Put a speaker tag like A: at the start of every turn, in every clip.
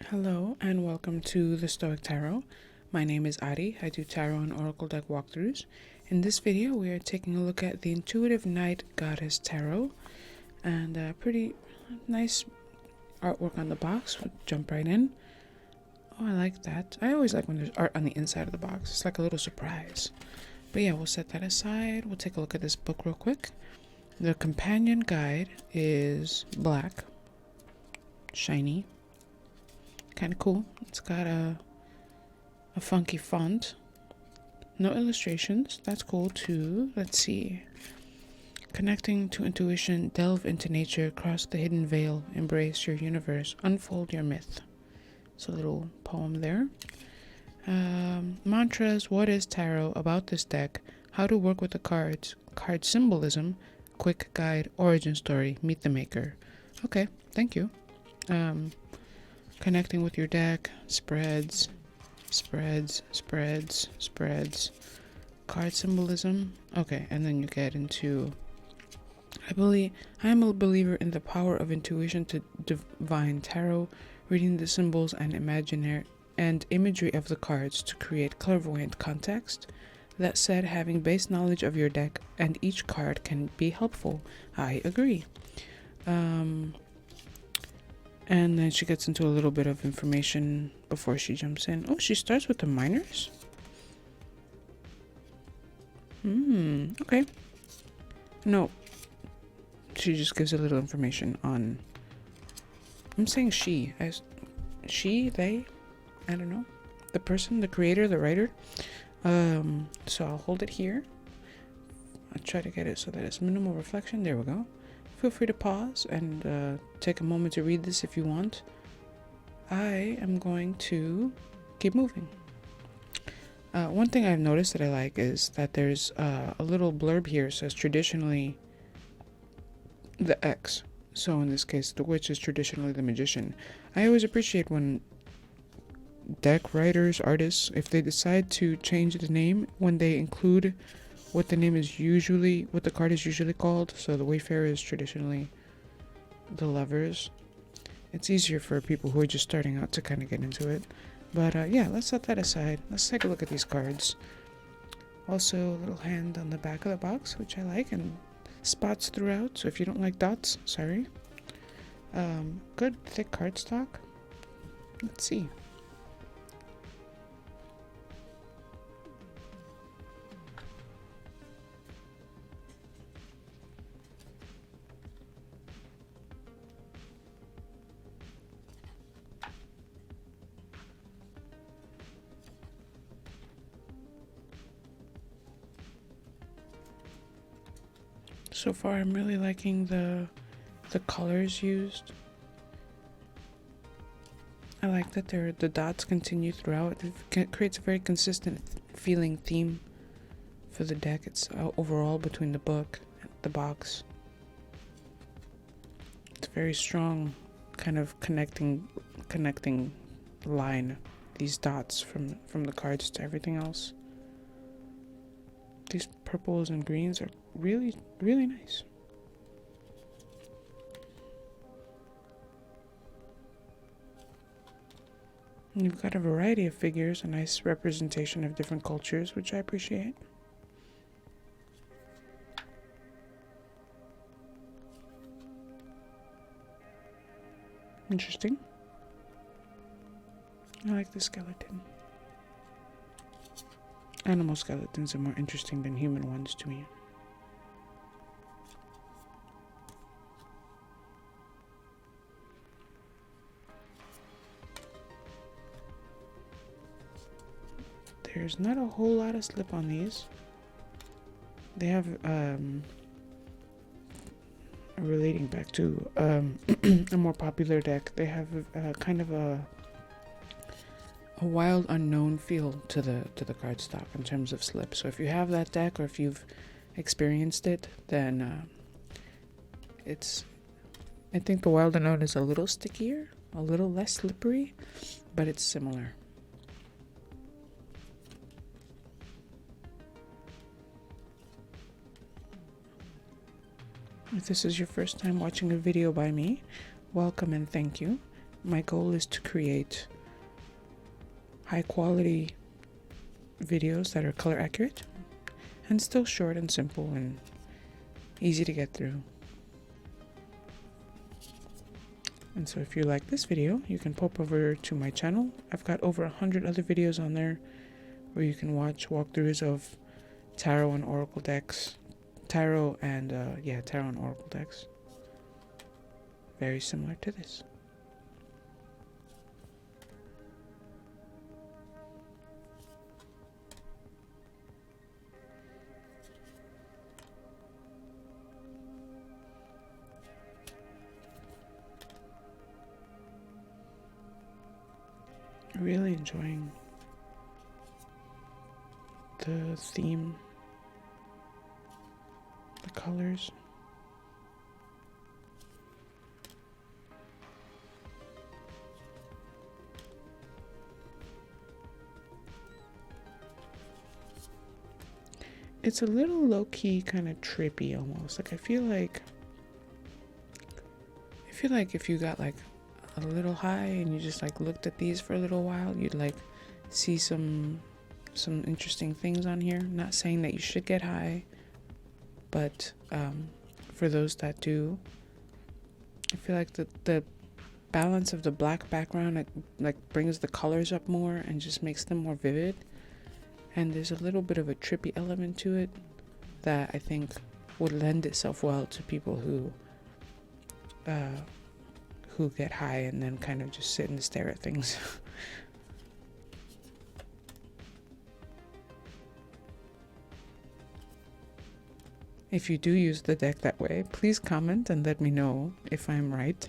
A: Hello and welcome to the Stoic Tarot. My name is Ari. I do tarot and oracle deck walkthroughs. In this video, we are taking a look at the Intuitive Night Goddess Tarot, and pretty nice artwork on the box. We'll jump right in. Oh, I like that. I always like when there's art on the inside of the box. It's like a little surprise. But yeah, we'll set that aside. We'll take a look at this book real quick. The companion guide is black, shiny, kind of cool. It's got a funky font, no illustrations. That's cool too. Let's see. Connecting to intuition, delve into nature, cross the hidden veil, embrace your universe, unfold your myth. It's a little poem there. Mantras, what is tarot, about this deck, how to work with the cards, card symbolism, quick guide, origin story, meet the maker. Okay, thank you. Connecting with your deck, spreads, card symbolism. Okay, and then you get into, I am a believer in the power of intuition to divine tarot, reading the symbols and imagery of the cards to create clairvoyant context. That said, having base knowledge of your deck and each card can be helpful. I agree. And then she gets into a little bit of information before she jumps in. Oh, she starts with the minors? Okay. No. She just gives a little information on... I'm saying she. She, they, I don't know. The person, the creator, the writer. So I'll hold it here. I'll try to get it so that it's minimal reflection. There we go. Feel free to pause and take a moment to read this if you want. I am going to keep moving. One thing I've noticed that I like is that there's a little blurb here that says traditionally the X. So in this case, the witch is traditionally the magician. I always appreciate when deck writers, artists, if they decide to change the name when they include what the card is usually called. So the Wayfarer is traditionally the Lovers. It's easier for people who are just starting out to kind of get into it. But yeah, let's set that aside. Let's take a look at these cards. Also, a little hand on the back of the box, which I like, and spots throughout. So if you don't like dots, sorry. Good thick cardstock. Let's see. So far, I'm really liking the colors used. I like that the dots continue throughout. It creates a very consistent feeling theme for the deck. It's overall between the book and the box. It's very strong, kind of connecting line. These dots from the cards to everything else. These purples and greens are really, really nice. And you've got a variety of figures, a nice representation of different cultures, which I appreciate. Interesting. I like the skeleton. Animal skeletons are more interesting than human ones to me. There's not a whole lot of slip on these. They have, relating back to a more popular deck, they have kind of a wild unknown feel to the cardstock in terms of slip. So if you have that deck or if you've experienced it, then I think the wild unknown is a little stickier, a little less slippery, but it's similar. If this is your first time watching a video by me, welcome and thank you. my goal is to create high quality videos that are color accurate and still short and simple and easy to get through. And so if you like this video, you can pop over to my channel. I've got over 100 other videos on there where you can watch walkthroughs of tarot and oracle decks. Tarot and oracle decks. Very similar to this. Really enjoying the theme, the colors. It's a little low-key, kind of trippy almost. Like I feel like if you got like a little high and you just like looked at these for a little while, you'd like see some interesting things on here. Not saying that you should get high, but for those that do, I feel like the balance of the black background, it like brings the colors up more and just makes them more vivid. And there's a little bit of a trippy element to it that I think would lend itself well to people who get high and then kind of just sit and stare at things. If you do use the deck that way, please comment and let me know if I'm right.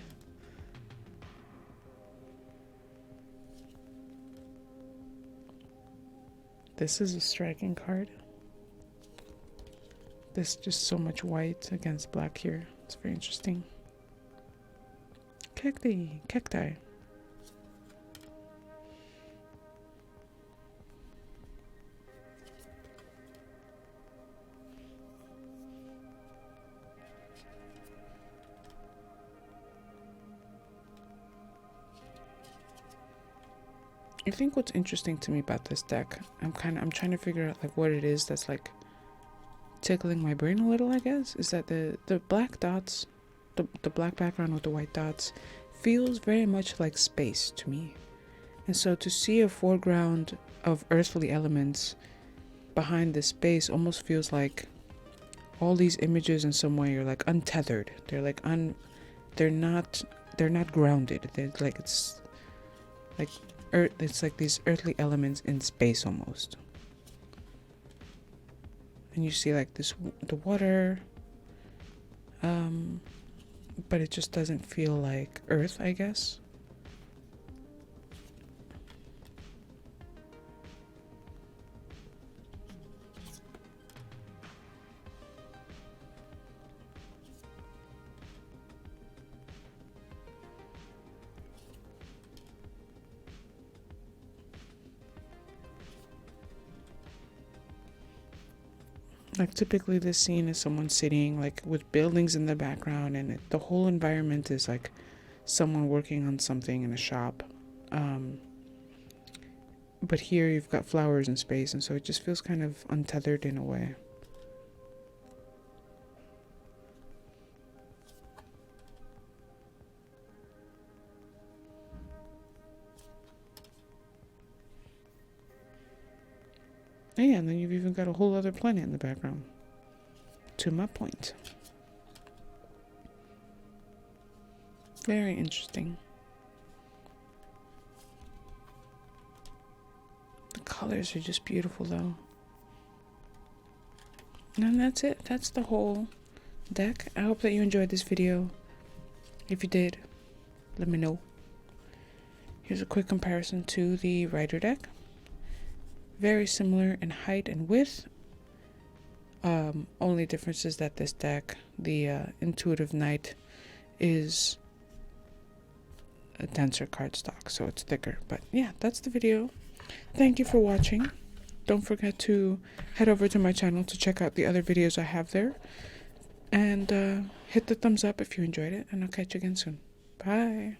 A: This is a striking card. There's just so much white against black here. It's very interesting. Cacti. I think what's interesting to me about this deck, I'm trying to figure out like what it is that's like tickling my brain a little, I guess, is that the black dots, the black background with the white dots feels very much like space to me. And so to see a foreground of earthly elements behind this space almost feels like all these images in some way are like untethered. They're like they're not grounded. They're like it's like these earthly elements in space almost. And you see like the water, but it just doesn't feel like earth, I guess. Like typically this scene is someone sitting like with buildings in the background, and the whole environment is like someone working on something in a shop. But here you've got flowers in space, and so it just feels kind of untethered in a way. Yeah, and then you've even got a whole other planet in the background. To my point. Very interesting. The colors are just beautiful though. And that's it. That's the whole deck. I hope that you enjoyed this video. If you did, let me know. Here's a quick comparison to the Rider deck. Very similar in height and width. Only difference is that this deck, the Intuitive Knight, is a denser cardstock, so it's thicker. But yeah, that's the video. Thank you for watching. Don't forget to head over to my channel to check out the other videos I have there. And hit the thumbs up if you enjoyed it, and I'll catch you again soon. Bye.